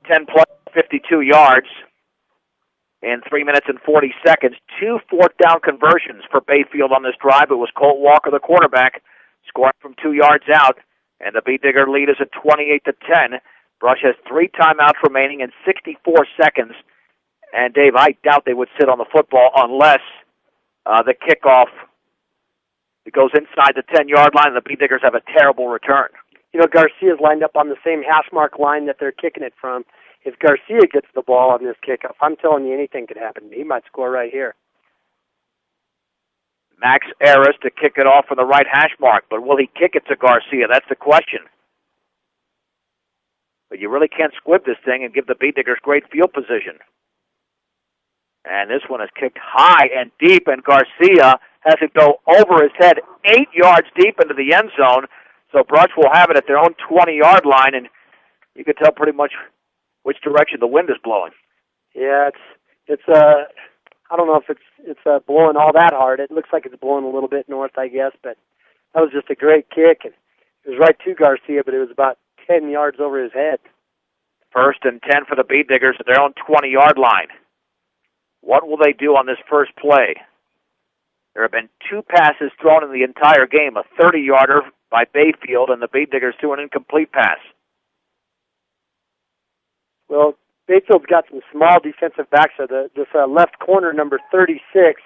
10 plus 52 yards in 3 minutes and 40 seconds. 2 fourth-down conversions for Bayfield on this drive. It was Colt Walker, the quarterback, scoring from 2 yards out, and the Bee Digger lead is at 28-10. Brush has 3 timeouts remaining in 64 seconds. And, Dave, I doubt they would sit on the football unless the kickoff goes inside the 10-yard line and the Bee Diggers have a terrible return. You know, Garcia's lined up on the same hash mark line that they're kicking it from. If Garcia gets the ball on this kickoff, I'm telling you anything could happen. He might score right here. Max Aris to kick it off from the right hash mark, but will he kick it to Garcia? That's the question. But you really can't squib this thing and give the Bee Diggers great field position. And this one is kicked high and deep, and Garcia has it go over his head 8 yards deep into the end zone. So Brush will have it at their own 20-yard line, and you can tell pretty much which direction the wind is blowing. Yeah, it's I don't know if it's blowing all that hard. It looks like it's blowing a little bit north, I guess, but that was just a great kick. And it was right to Garcia, but it was about 10 yards over his head. 1st and 10 for the Bee Diggers at their own 20-yard line. What will they do on this first play? There have been 2 passes thrown in the entire game, a 30-yarder by Bayfield, and the Bee Diggers threw an incomplete pass. Well, Bayfield's got some small defensive backs there. This left corner, number 36,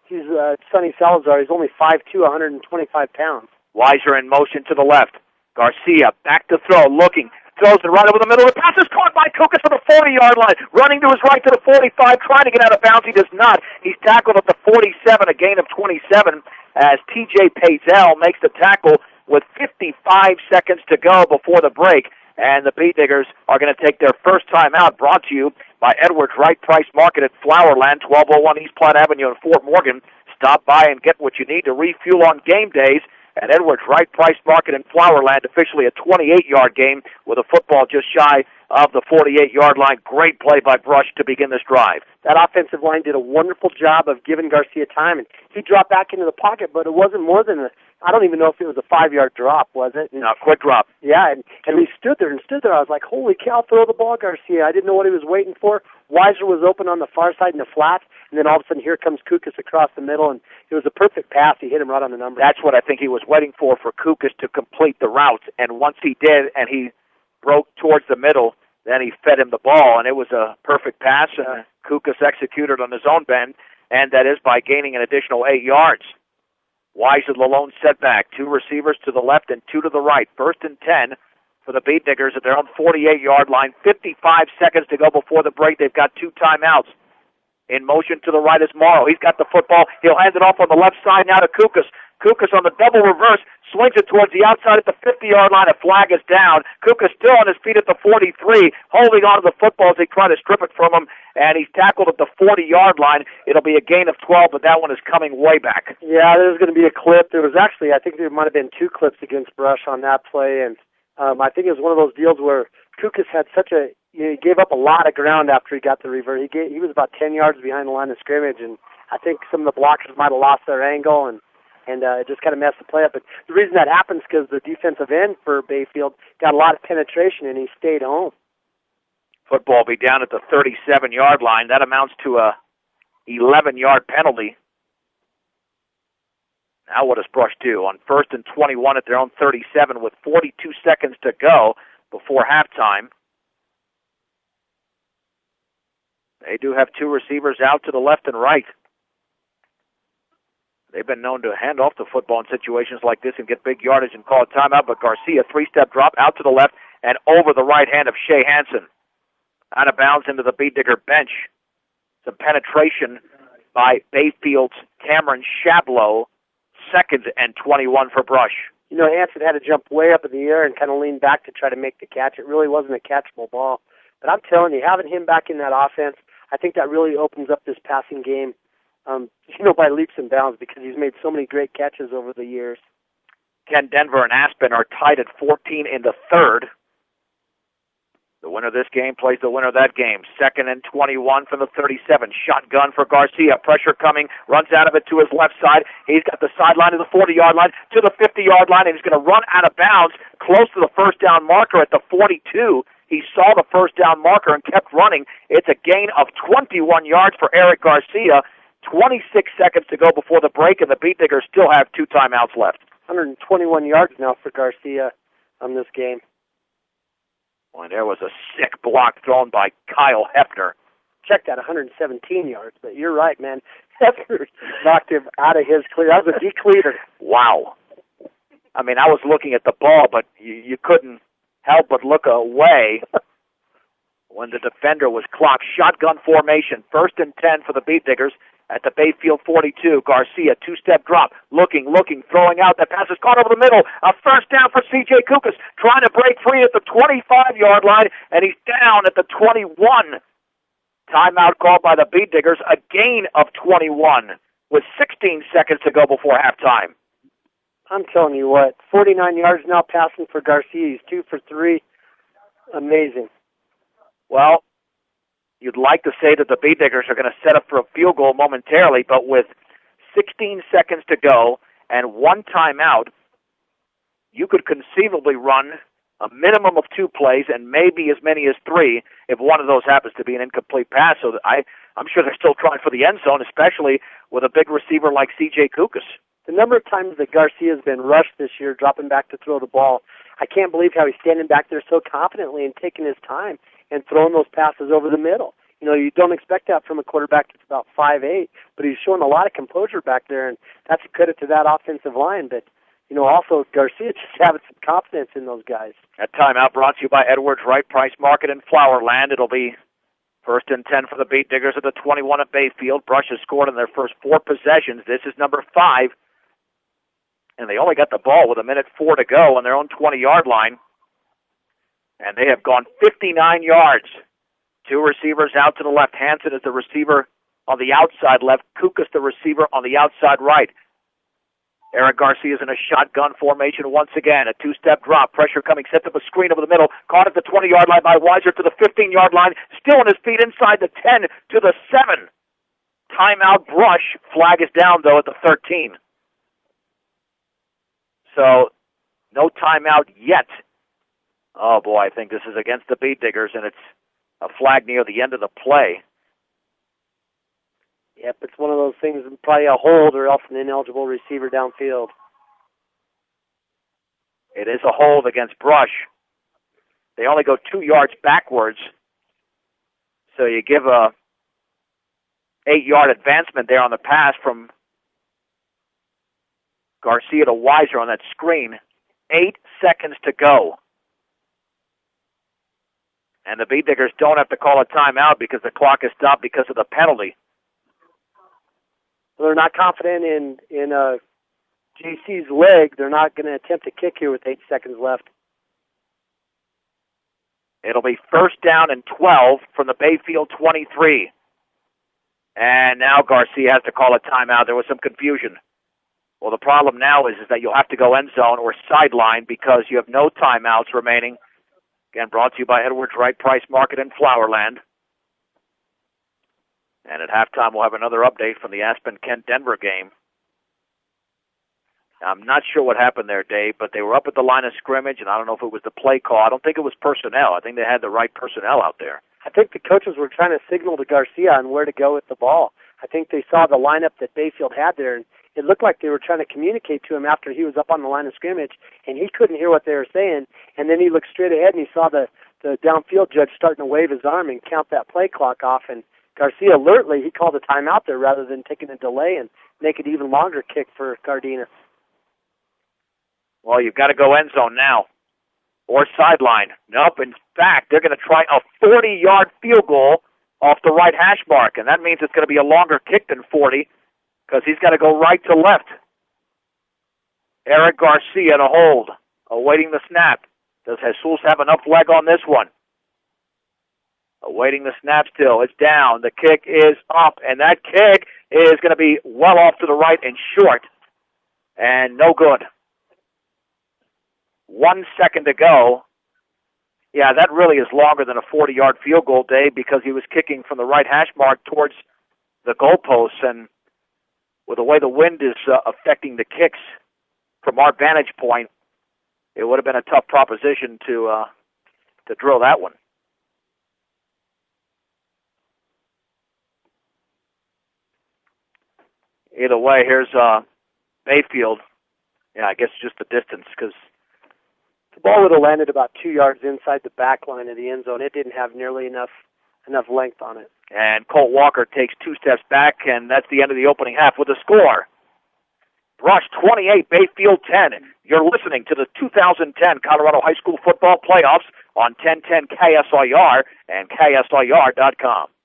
he's Sonny Salazar. He's only 5'2", 125 pounds. Weiser in motion to the left. Garcia back to throw, looking. Throws it right over the middle. The pass is caught by Kukas to the 40-yard line. Running to his right to the 45, trying to get out of bounds. He does not. He's tackled at the 47, a gain of 27, as T.J. Pazel makes the tackle with 55 seconds to go before the break. And the Bee Diggers are going to take their first time out, brought to you by Edwards Wright Price Market at Flowerland, 1201 East Platte Avenue in Fort Morgan. Stop by and get what you need to refuel on game days at Edwards Wright Price Market in Flowerland, officially a 28-yard game with a football just shy of the 48-yard line. Great play by Brush to begin this drive. That offensive line did a wonderful job of giving Garcia time, and he dropped back into the pocket, but it wasn't more than I don't even know if it was a 5-yard drop, was it? No, quick drop. Yeah, and he stood there. I was like, holy cow, throw the ball, Garcia. I didn't know what he was waiting for. Weiser was open on the far side in the flat, and then all of a sudden here comes Kukas across the middle, and it was a perfect pass. He hit him right on the number. That's what I think he was waiting for Kukas to complete the route, and once he did, and he broke towards the middle, then he fed him the ball, and it was a perfect pass, and Kukas executed on his own bend, and that is by gaining an additional 8 yards. Weiser the lone setback. 2 receivers to the left and 2 to the right. 1st and 10 for the Bee Diggers at their own 48-yard line. 55 seconds to go before the break. They've got 2 timeouts. In motion to the right is Morrow. He's got the football. He'll hand it off on the left side now to Kukas. Kukas on the double reverse, swings it towards the outside at the 50-yard line. A flag is down. Kukas still on his feet at the 43, holding on to the football as they try to strip it from him, and he's tackled at the 40-yard line. It'll be a gain of 12, but that one is coming way back. Yeah, there's going to be a clip. There was actually, I think there might have been 2 clips against Brush on that play, and I think it was one of those deals where Kukas had he gave up a lot of ground after he got the reverse. He was about 10 yards behind the line of scrimmage, and I think some of the blockers might have lost their angle, and it just kind of messed the play up. But the reason that happens is because the defensive end for Bayfield got a lot of penetration, and he stayed home. Football will be down at the 37-yard line. That amounts to a 11-yard penalty. Now what does Brush do? On 1st and 21 at their own 37 with 42 seconds to go before halftime. They do have 2 receivers out to the left and right. They've been known to hand off the football in situations like this and get big yardage and call a timeout, but Garcia, 3-step drop out to the left and over the right hand of Shea Hansen. Out of bounds into the Bee Digger bench. Some penetration by Bayfield's Cameron Shablow. 2nd and 21 for Brush. You know, Hansen had to jump way up in the air and kind of lean back to try to make the catch. It really wasn't a catchable ball. But I'm telling you, having him back in that offense, I think that really opens up this passing game, by leaps and bounds, because he's made so many great catches over the years. Ken Denver and Aspen are tied at 14 in the 3rd. The winner of this game plays the winner of that game. 2nd and 21 from the 37. Shotgun for Garcia. Pressure coming. Runs out of it to his left side. He's got the sideline to the 40-yard line, to the 50-yard line, and he's going to run out of bounds close to the first down marker at the 42. He saw the first down marker and kept running. It's a gain of 21 yards for Eric Garcia. 26 seconds to go before the break, and the Beat Diggers still have 2 timeouts left. 121 yards now for Garcia on this game. Boy, there was a sick block thrown by Kyle Hefner. Check that, 117 yards. But you're right, man. Hefner knocked him out of his clear. That was a decleater. Wow. I mean, I was looking at the ball, but you couldn't help but look away when the defender was clocked. Shotgun formation, 1st and 10 for the Beat Diggers at the Bayfield 42. Garcia, 2-step drop, looking, throwing out. That pass is caught over the middle. A first down for C.J. Kukas, trying to break free at the 25-yard line, and he's down at the 21. Timeout called by the Beat Diggers, a gain of 21 with 16 seconds to go before halftime. I'm telling you what, 49 yards now passing for Garcia. He's 2 for 3. Amazing. Well, you'd like to say that the Beat Diggers are going to set up for a field goal momentarily, but with 16 seconds to go and 1 timeout, you could conceivably run a minimum of 2 plays and maybe as many as 3 if one of those happens to be an incomplete pass. So I'm sure they're still trying for the end zone, especially with a big receiver like C.J. Kukas. The number of times that Garcia has been rushed this year, dropping back to throw the ball, I can't believe how he's standing back there so confidently and taking his time and throwing those passes over the middle. You know, you don't expect that from a quarterback that's about 5'8", but he's showing a lot of composure back there, and that's a credit to that offensive line. But, you know, also Garcia just having some confidence in those guys. That timeout brought to you by Edwards Wright Price Market in Flowerland. It'll be 1st and 10 for the Beat Diggers at the 21 at Bayfield. Brush has scored in their first 4 possessions. This is number 5. And they only got the ball with 1:04 to go on their own 20-yard line. And they have gone 59 yards. 2 receivers out to the left. Hansen is the receiver on the outside left. Kukas the receiver on the outside right. Eric Garcia is in a shotgun formation once again. A 2-step drop. Pressure coming. Sets up a screen over the middle. Caught at the 20-yard line by Weiser to the 15-yard line. Still on his feet inside the 10 to the 7. Timeout Brush. Flag is down, though, at the 13. So, no timeout yet. Oh, boy, I think this is against the Beat Diggers, and it's a flag near the end of the play. Yep, it's one of those things, probably a hold or else an ineligible receiver downfield. It is a hold against Brush. They only go 2 yards backwards, so you give a 8-yard advancement there on the pass from Garcia to Weiser on that screen. 8 seconds to go. And the Beat Diggers don't have to call a timeout because the clock is stopped because of the penalty. They're not confident in JC's leg. They're not going to attempt a kick here with 8 seconds left. It'll be 1st down and 12 from the Bayfield 23. And now Garcia has to call a timeout. There was some confusion. Well, the problem now is that you'll have to go end zone or sideline because you have no timeouts remaining. Again, brought to you by Edwards Wright Price Market in Flowerland. And at halftime, we'll have another update from the Aspen-Kent-Denver game. Now, I'm not sure what happened there, Dave, but they were up at the line of scrimmage, and I don't know if it was the play call. I don't think it was personnel. I think they had the right personnel out there. I think the coaches were trying to signal to Garcia on where to go with the ball. I think they saw the lineup that Bayfield had there, and it looked like they were trying to communicate to him after he was up on the line of scrimmage, and he couldn't hear what they were saying. And then he looked straight ahead, and he saw the downfield judge starting to wave his arm and count that play clock off. And Garcia alertly, he called a timeout there rather than taking a delay and make it even longer kick for Cardenas. Well, you've got to go end zone now or sideline. Nope. In fact, they're going to try a 40-yard field goal off the right hash mark, and that means it's going to be a longer kick than 40 because he's got to go right to left. Eric Garcia to hold, awaiting the snap. Does Jesus have enough leg on this one? Awaiting the snap still. It's down. The kick is up, and that kick is going to be well off to the right and short, and no good. 1 second to go. Yeah, that really is longer than a 40-yard field goal, Dave, because he was kicking from the right hash mark towards the goalposts, and with the way the wind is affecting the kicks from our vantage point, it would have been a tough proposition to drill that one. either way, here's Bayfield. Yeah, I guess just the distance because the ball would have landed about 2 yards inside the back line of the end zone. It didn't have nearly enough length on it. And Colt Walker takes 2 steps back, and that's the end of the opening half with the score. Brush 28, Bayfield 10. You're listening to the 2010 Colorado High School Football Playoffs on 1010 KSIR and KSIR.com.